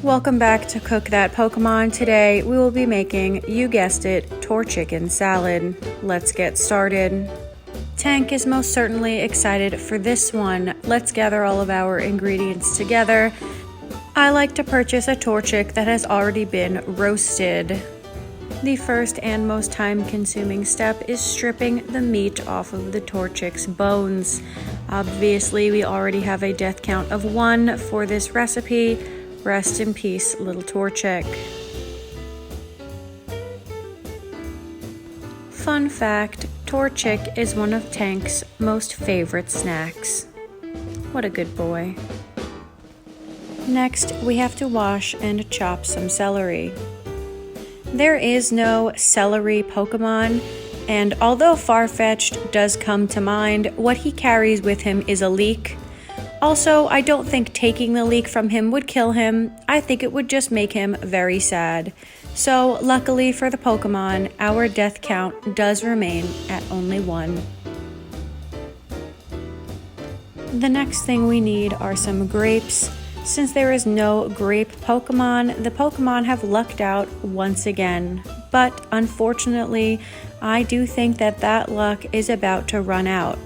Welcome back to Cook That Pokemon. Today we will be making, you guessed it, Torchicken salad. Let's get started. Tank is most certainly excited for this one. Let's gather all of our ingredients together. I like to purchase a Torchic that has already been roasted. The first and most time-consuming step is stripping the meat off of the Torchic's bones. Obviously, we already have a death count of 1 for this recipe. Rest in peace, little Torchic. Fun fact, Torchic is one of Tank's most favorite snacks. What a good boy. Next, we have to wash and chop some celery. There is no celery Pokemon, and although Farfetch'd does come to mind, what he carries with him is a leek. Also, I don't think taking the leek from him would kill him. I think it would just make him very sad. So, luckily for the Pokemon, our death count does remain at only 1. The next thing we need are some grapes. Since there is no grape Pokemon, the Pokemon have lucked out once again. But unfortunately, I do think that luck is about to run out.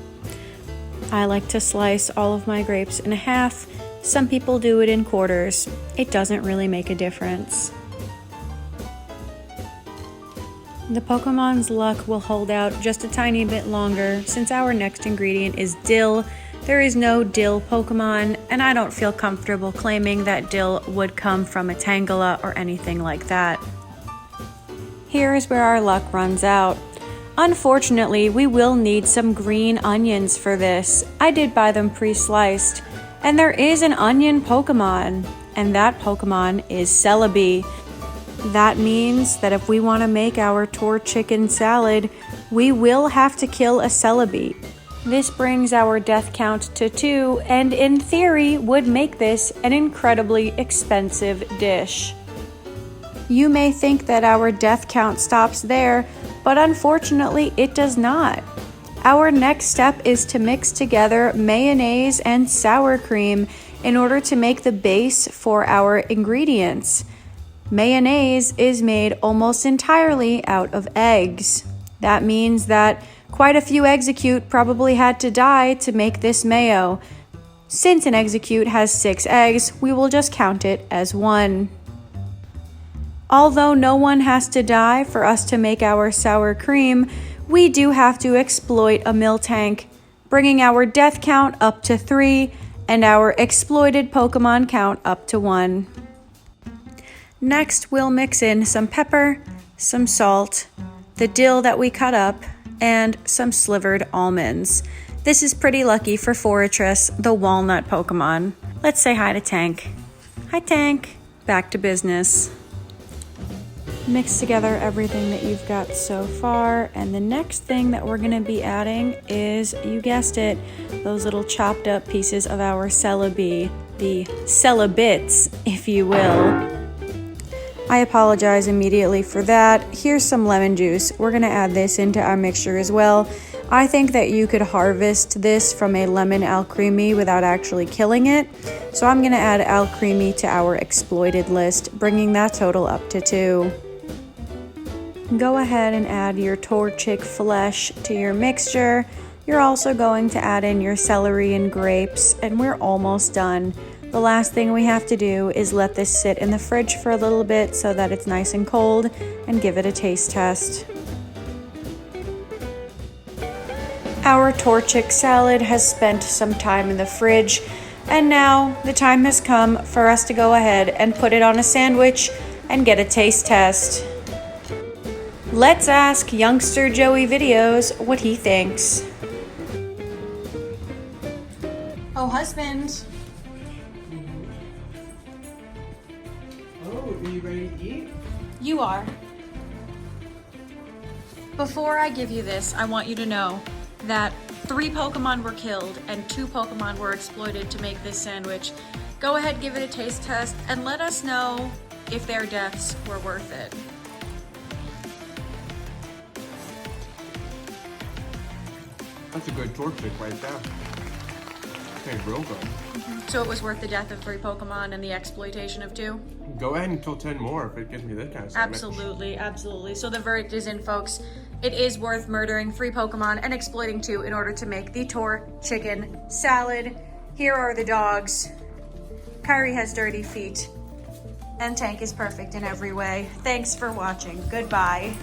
I like to slice all of my grapes in half. Some people do it in quarters. It doesn't really make a difference. The Pokemon's luck will hold out just a tiny bit longer since our next ingredient is dill. There is no dill Pokemon, and I don't feel comfortable claiming that dill would come from a Tangela or anything like that. Here is where our luck runs out. Unfortunately, we will need some green onions for this. I did buy them pre-sliced, and there is an onion Pokemon, and that Pokemon is Celebi. That means that if we want to make our Torchicken salad, we will have to kill a Celebi. This brings our death count to 2, and in theory would make this an incredibly expensive dish. You may think that our death count stops there, but unfortunately it does not. Our next step is to mix together mayonnaise and sour cream in order to make the base for our ingredients. Mayonnaise is made almost entirely out of eggs. That means that quite a few Execute probably had to die to make this mayo. Since an Execute has 6 eggs, we will just count it as 1. Although no one has to die for us to make our sour cream, we do have to exploit a Miltank, bringing our death count up to 3 and our exploited Pokemon count up to 1. Next, we'll mix in some pepper, some salt, the dill that we cut up, and some slivered almonds. This is pretty lucky for Forretress, the walnut Pokemon. Let's say hi to Tank. Hi Tank. Back to business. Mix together everything that you've got so far, and the next thing that we're going to be adding is, you guessed it, those little chopped up pieces of our Celebi, the Celebits, if you will. I apologize immediately for that. Here's some lemon juice. We're going to add this into our mixture as well. I think that you could harvest this from a lemon Alcremie without actually killing it. So I'm going to add Alcremie to our exploited list, bringing that total up to 2. Go ahead and add your Torchic flesh to your mixture. You're also going to add in your celery and grapes, and we're almost done. The last thing we have to do is let this sit in the fridge for a little bit so that it's nice and cold, and give it a taste test. Our Torchic salad has spent some time in the fridge, and now the time has come for us to go ahead and put it on a sandwich and get a taste test. Let's ask youngster Joey Videos what he thinks. Oh, husband. Oh, are you ready to eat? You are. Before I give you this, I want you to know that 3 Pokemon were killed and 2 Pokemon were exploited to make this sandwich. Go ahead, give it a taste test, and let us know if their deaths were worth it. That's a good Torchic right there. Okay, real good. So it was worth the death of 3 Pokemon and the exploitation of 2? Go ahead and kill 10 more if it gives me this kind of sentiment. Absolutely, absolutely. So the verdict is in, folks. It is worth murdering 3 Pokemon and exploiting 2 in order to make the Torchicken salad. Here are the dogs. Kyrie has dirty feet. And Tank is perfect in every way. Thanks for watching. Goodbye.